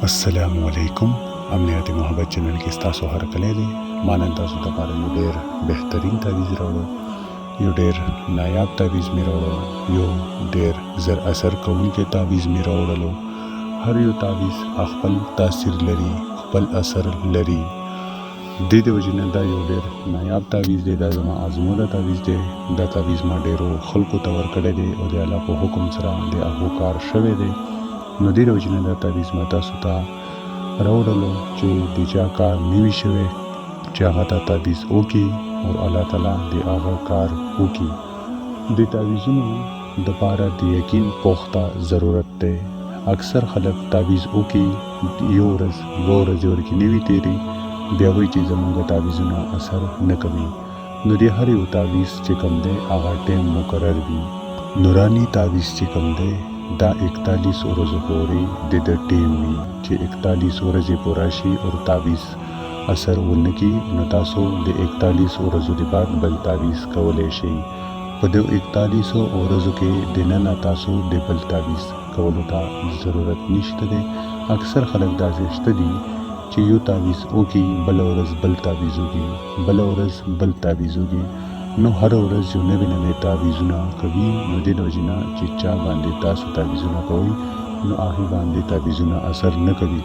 अस्सलामुअलैकुम। امنیت محبت چینل کې تاسو هر کله دی مانن تاسو ته لپاره یو ډیر بهترین تعویض راوړو، یو ډیر نایاب تعویض می راوړو، یو ډیر زر اثر کوونکی تعویض می راوړلو. هر یو تعویض خپل تاثیر لري، خپل اثر لري. د دې وجنه دا یو ډیر نایاب تعویض دی، دا زما ازموده تعویض دی. دا تعویض ما ډیرو خلکو ته ورکړی دی او د الله په حکم سره د هغو کار شوی دی. نو د دې وجنه دا تعویض ما تاسو ته راوړلو چې د چا کار نوي شوی چې هغه ته تعویض وکړي او الله تعالی د هغه کار وکړي. د تعویضونو دپاره د یقین پوخته ضرورت دی. اکثر خلک تعویض وکړي، یو ورځ دوه ورځې ورکې نه وي تېرې، بیا وایي چې زموږ تعویضونه اثر نه کوي. نو د هر یو تعویض چې کوم دی هغه ټیم مقرر وي. نوراني تعویض چې کوم دی دا 41 ورځو پورې د ټیم وي چې 41 ورځې پوره شي او تعویض اثر ونه کړي، نو تاسو د 41 ورځو د بعد بل تعویض کولی شئ. په دې 41 ورځو کې دننه تاسو د بل تعویض کولو ته ضرورت نشته دی. اکثر خلک داسې شته دي چې یو تعویض وکړي، بله ورځ بل تعویض وکړي، بله ورځ بل تعویض وکړي. نو هر ورځ یو نوي نوي تعویضونه کوي. نو د دې وجې نه چې چا باندې تاسو تعویضونه کوئ نو هغې باندې تعویضونه اثر نه کوي.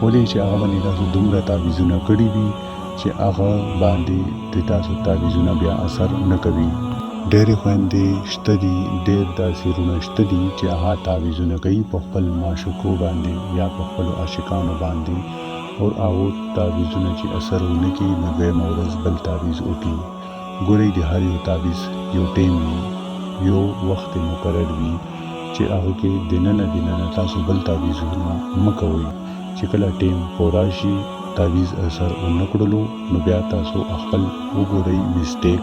ولې چې هغه باندې تاسو دومره تعویضونه کړي وي چې هغه باندې د تاسو تعویضونه بیا اثر نه کوي. ډېرې خویندې شته دي، ډېر داسې وروڼه شته دي چې هغه تعویضونه کوي په خپل معشوقو باندې یا په خپلو عاشقانو باندې، او هغو تعویضونه چې اثر ونه کړي نو دویمه ورځ بل تعویض وکړي. ګورئ د هر یو تعویض یو ټیم وي، یو وخت مقرر وي چې هغه کې دننه تاسو بل تعویضونه مه کوئ. چې کله ټیم پوره شي تعویض اثر ونه کړلو نو بیا تاسو خپل وګورئ مسټیک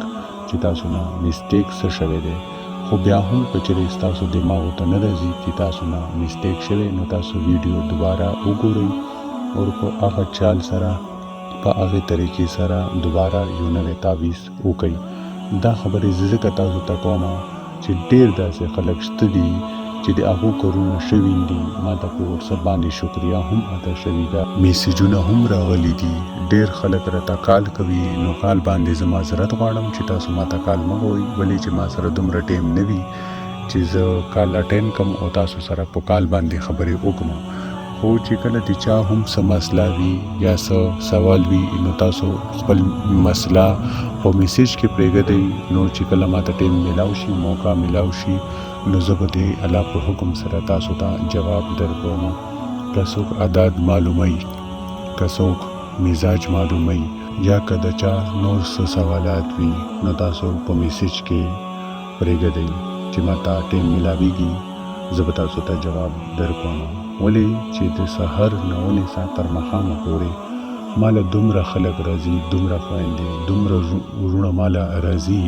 چې تاسو نه مسټیک څه شوی دی. خو بیا هم که چېرې ستاسو دماغو ته نه راځي چې تاسو نه مسټیک شوی نو تاسو ویډیو دوباره وګورئ او په هغه چال سره په هغې طریقې سره دوباره یو نوی تعویض وکړئ. دا خبرې زه ځکه تاسو ته کوم چې ډېر داسې خلک شته دي چې د هغو کارونه شوي دي. ما ته په وټساپ باندې شکریه هم ادا شوي ده، میسیجونه هم راغلي دي. ډېر خلک راته کال کوي، نو کال باندې زه معذرت غواړم چې تاسو ما ته کال مه کوئ، ولې چې ما سره دومره ټیم نه وي چې زه کال اټینډ کړم او تاسو سره په کال باندې خبرې وکړم. خو چې کله د چا هم څه مسله وي یا څه سوال وي نو تاسو خپل مسله په میسیج کې پرېږدئ. نو چې کله ماته ټیم میلاو شي، موقع میلاو شي، نو زه به د الله په حکم سره تاسو ته جواب درکوم. که څوک عدد معلوموي، که څوک مزاج معلوموي، یا که د چا نور څه سوالات وي نو تاسو په میسیج کې پرېږدئ چې ماته ټیم میلاویږي، زه به تاسو ته جواب درکوم. ولې چې د سحر نه ونیسه تر ماښامه پورې ماله دومره خلک راځي، دومره خویندې، دومره وروڼه ماله راځي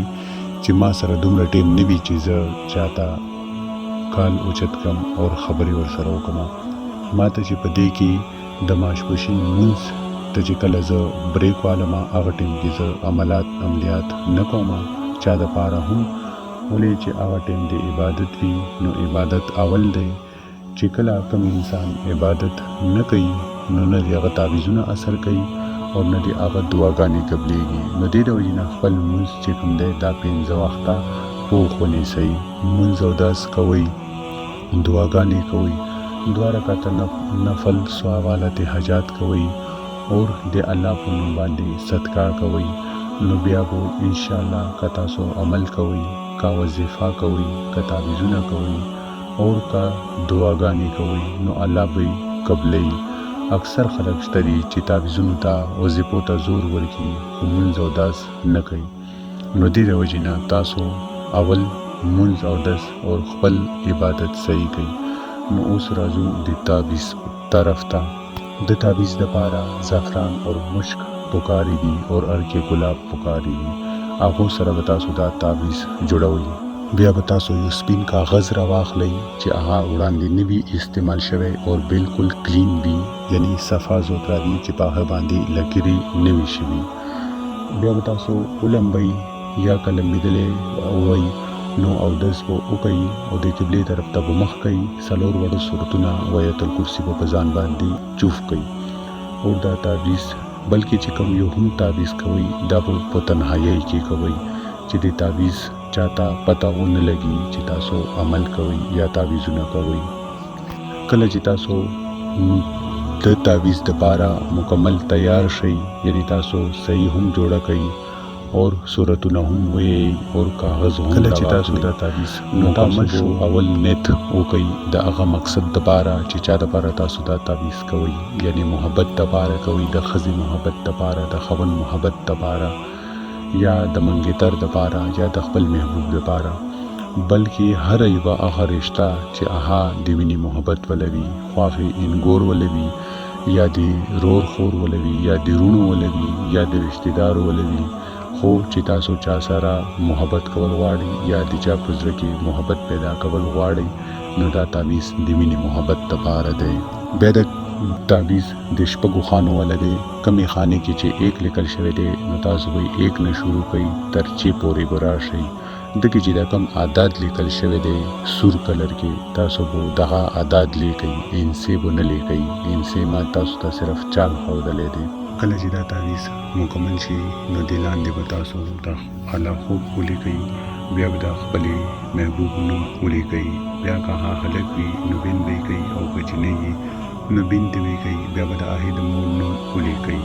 چې ما سره دومره ټیم نه وي چې زه چاته کال اوچت کړم او خبرې ورسره وکړم. ما ته چې په دې کې د ماسپښین لمونځ ته چې کله زه بریک والم هغه ټیم کې زه عملیات نه کوم چا دپاره هم. ولې چې هغه ټیم د عبادت وي، نو عبادت اول دی. چې کله کوم انسان عبادت نه کوي نو نه د هغه تعویضونه اثر کوي او نه د هغه دعاګانې قبلېږي. نو دې د وجې نه خپل لمونځ چې کوم دی دا 5 وخته پوخ ونیسئ. لمونځ اودس کوئ، دعاګانې کوئ، 2 رکعته نفل سوالات حاجات کوئ اور د الله په نوم باندې صدقه کوئ. نو بیا به انشاءالله که تاسو عمل کوئ، که وظیفه کوئ، که تعویضونه کوئ اور کا دعاګانې کوي نو الله به قبلوي. اکثر خلک شته دي چې تعویضونو ته وظیفو ته زور ورکړي خو لمونځ اودس نه کوي. نو دې د وجې نه تاسو اول لمونځ اودس او خپل عبادت صحیح کوي. نو اوس راځو د تعویض طرف ته. د تعویض دپاره زعفران او مشک پکاري دي او ارکې ګلاب پکاري دي. هغو سره به تاسو دا تعویض جوړوئ. بیا به تاسو یو سپین کاغذ را واخلئ چې هغه وړاندې نه وي استعمال شوی او بالکل کلین وي، یعنی صفا سوتره وي چې په هغه باندې لکیرې نه وي شوي. بیا به تاسو ولمبئ یا که لمبېدلی وئ نو اودس به وکړي او د قبلې طرف ته به مخ کوي. څلور وړو سورتونه آیت الکرسي به په ځان باندې چوف کوي. او دا تعویض بلکې چې کوم یو هم تعویض کوي دا به په تنهایۍ کې کوي چې د تعویض چاته پته ونه لګي چې تاسو عمل کوئ یا تعویضونه کوئ. کله چې تاسو د تعویض دپاره مکمل تیار شئ، یعنی تاسو صحیح هم جوړه کړئ اور صورتونه هم وایي اور کاغذ هم کله چې تاسو دا تعویض مکمل شو اول نیت وکړئ د هغه مقصد دپاره چې چا دپاره تاسو دا تعویض کوئ، یعنی محبت دپاره کوئ، د ښځې محبت دپاره، د خاوند محبت دپاره یا د منګیتر دپاره یا د خپل محبوب دپاره، بلکې هر یوه هغه رشته چې هغه د وینې محبت ولوي، خواښې انګور ولوي یا د رور خور ولوي یا د رونو ولوي یا د رشتهدارو ولوي، خو چې تاسو چا سره محبت کول غواړئ یا د چا په زړه کې محبت پیدا کول غواړئ نو دا تعویض د وینې محبت دپاره دی. بیا د تعویض د شپږو خانو والا دی. کمې خانې کې چې 1 لیکل شوی دی نو تاسو به 1 نه شروع کوئ تر چې پورې به راشئ. دغه چې دا کم عدد لیکل شوی دی سور کلر کې تاسو به دغه عدد لیکئ، انسې به نه لیکئ. انسې ما تاسو ته صرف چال ښودلی دی. کله چې دا تعویض مکمل شي نو د لاندې به تاسو د الله خوب ولیکئ، بیا به د خپلې محبوب نوم ولیکئ، بیا که هغه هلک وي نو بین به یې کوئ او که جینۍ وي نو بین ته به یې کوئ، بیا به د هغې د مور نوم ولیکئ،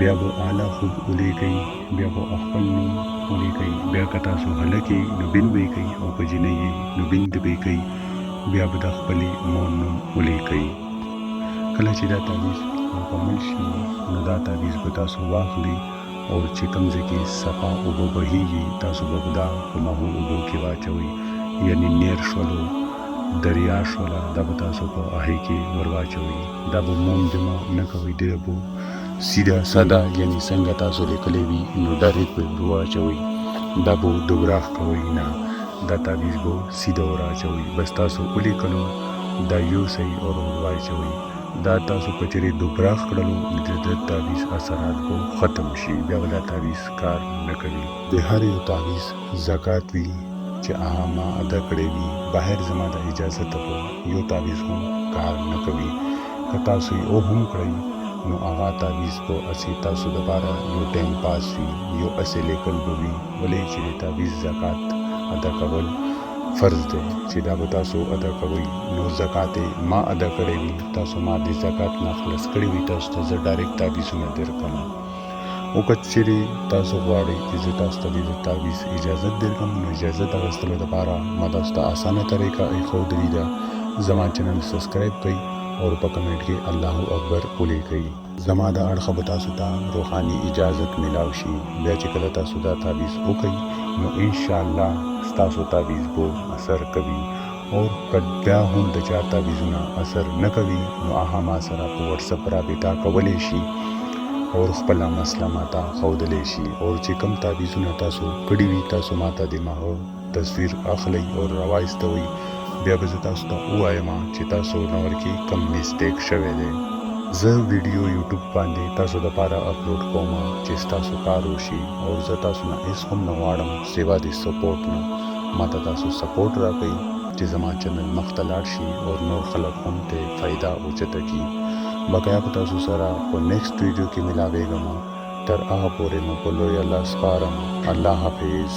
بیا به اعلی خوب ولیکئ، بیا به خپل نوم ولیکئ، بیا که تاسو هلک یې نو بین به یې کوئ او که جینۍ یې نو بین ته به یې کوئ، بیا به د خپلې مور نوم ولیکئ. کله چې دا تعویض مکمل شي نو دا تعویض به تاسو واخلئ او چې کوم ځای کې صفا اوبه بهیږي تاسو به دا په مهو اوبو کې واچوئ، یعنی نیر شولو دریا شوله دا به تاسو په هغې کې ور واچوئ. دا به موم جمع نه کوئ، ډېره به سیده ساده یعنی څنګه تاسو لیکلی وي نو ډایرکټ به ور واچوئ. دا به دوبراخ کوئ نه، دا تعویض به سیده ور اچوئ. بس تاسو ولیکلو دا یو صحیح اور ور واچوئ. دا تاسو په چیرې دوبراخ کړلو د تعویض اثرات به ختم شي، بیا به دا تعویض کار نه کوي. د هر یو تعویض زکات وي چې هغه ما ادا کړی وي، بهر زما د اجازت به یو تعویض هم کار نه کوي. که تاسو یې هم کړئ نو هغه تعویض به هسې تاسو دپاره یو ټایم پاس وي، یو هسې لیکل به وي، ولې چې د تعویض زکات ادا کول فرض دی چې دا به تاسو ادا کوئ. نو زکات ما ادا کړی وي، تاسو ما د زکات نه خلاص کړی وي، تاسو ته زه ډایرکټ تعویضونه درکړم. او که چیرې تاسو غواړئ چې زه تاسو ته د تعویض اجازت درکړم نو اجازت اخیستلو دپاره ما تاسو ته اسانه طریقه ایښودلې ده. زما چینل سبسکرایب کړئ او په کمنټ کې الله اکبر ولیکئ. زما د اړخه به تاسو ته روحاني اجازت میلاو شي. بیا چې کله تاسو دا تعویض وکړئ نو انشاءالله ستاسو تعویض به اثر کوي. او که بیا هم د چا تعویضونه اثر نه کوي نو هغه ما سره په وټساپ رابطه کولی شي او خپله مسله ماته ښودلی شي. او چې کوم تعویضونه تاسو کړي وي تاسو ماته د هغو تصویر اخلئ او راوایستوئ، بیا به زه تاسو ته ووایم چې تاسو نور کې کم میسټیک شوی دی. زه ویډیو یوټیوب باندې تاسو دپاره اپلوډ کوم چې ستاسو کار وشي او زه تاسو نه هېڅ هم نه غواړم سوا د سپورټ نه. ماته تاسو سپورټ راکوئ چې زما چینل مخته لاړ شي او نور خلک هم ته فایده اوچته کړي. بقایا په تاسو سره په نیکسټ ویډیو کې ملاویږم. تر هغه پورې مو په لوی الله سپارم. الله حافظ.